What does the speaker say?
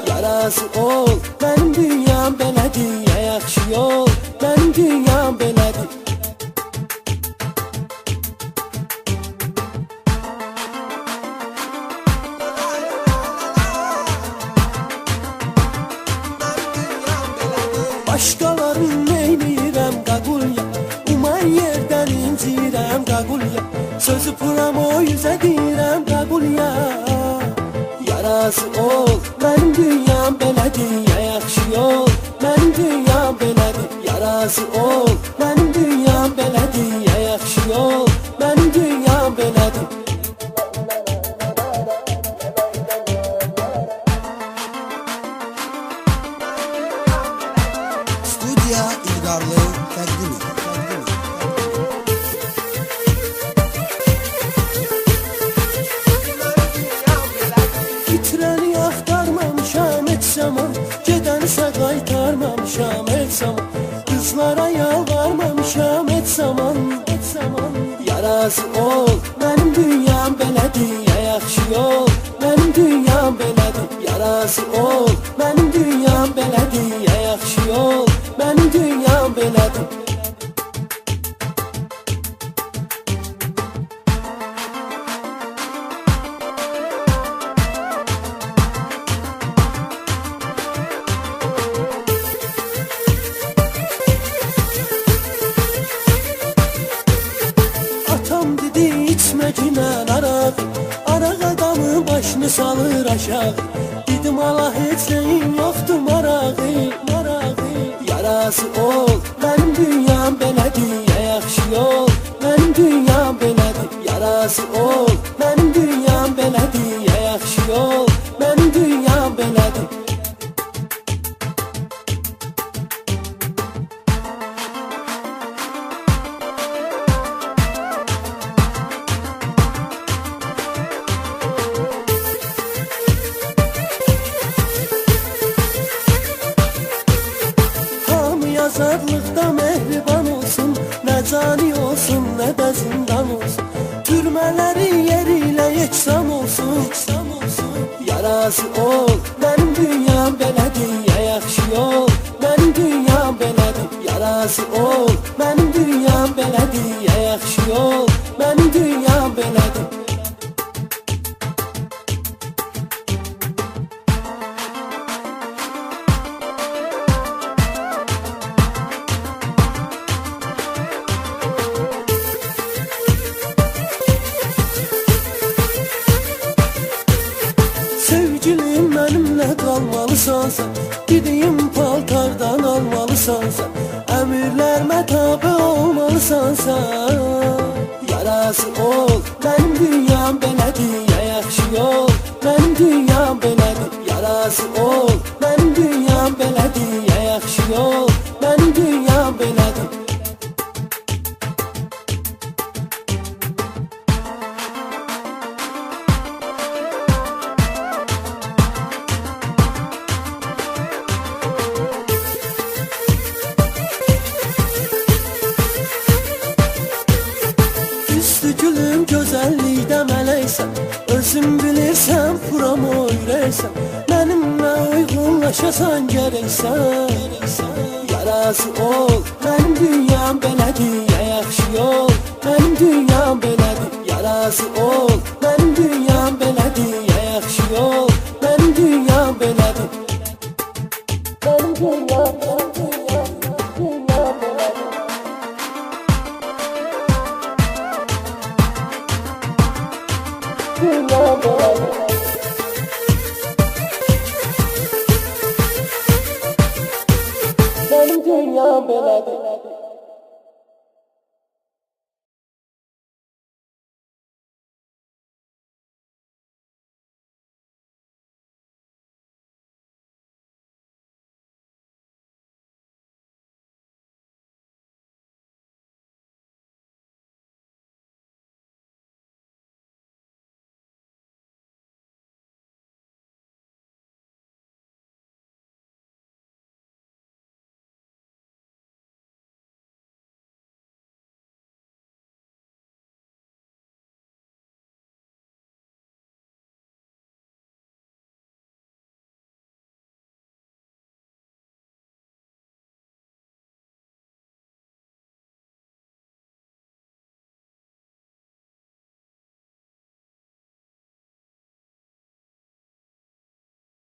Yarası ol, mənim dünyam belədir. Ya yaxşı yol, mənim dünyam belədir. Başqaların neynirəm qaqulya, uman yerdən incirəm qaqulya. Sözü puram o yüzə deyirəm qaqulya. Yarası ol, mənim dünyam belədir. Ya yaxşı yol, mənim dünyam belədir. Yarası ol, mənim dünyam belədir. Ya yaxşı yol, mənim dünyam belədir. Studiya İlqarlı təqdim edir. Bitirəni axtarmamışam heç zaman, gedənisə qaytarmamışam heç zaman. Qızlara yalvarmamışam heç zaman, heç zaman. Yarası ol, mənim dünyam belədir. Ya yaxşı yol, mənim dünyam belədir. Yarası ol, mənim dünyam belədir. Ya yaxşı yol, mənim dünyam belədir. Atam dedi içmə günən araq, araq adamın başını salır aşağı. Dedim ala heç nəyin yoxdur marağı, marağı. Yarası ol, mənim dünyam belədir. Ya yaxşı yol, mənim dünyam belədir. Yarası ol, mənim dünyam belədir. Ya yaxşı yol, mənim dünyam belədir. Azadlıqda mehriban olsun, nə cani olsun, nə də zindan olsun. Türmələri yeri ilə yeksan olsun, yarası ol, mənim dünyam belədir. Ya yaxşı yol, mənim dünyam belədir. Yarası ol, mənim dünyam belədir. Ya yaxşı yol, mənim dünyam belədir. Sevgilim mənimlə qalmalısan sən, gideyim paltardan almalısan sən, əmirlərimə tabi olmalısan sən. Yarası ol, mənim dünyam belədir. Ya yaxşı yol, mənim dünyam belədir. Yarası ol, mənim dünyam belədir. Ya yaxşı yol, mənim dünyam belədir. Üstü gülüm gözəllikdə mələksən, özün bilirsən puram o ürəksən. Mənimlə uyğunlaşasan gərəksən. Yarası ol, mənim dünyam belədir. Ya yaxşı yol, mənim dünyam belədir. Yarası ol, mənim dünyam belədir. Ya yaxşı yol, mənim dünyam belədir. Mənim dünyam belədir. Benim dünyam belədir.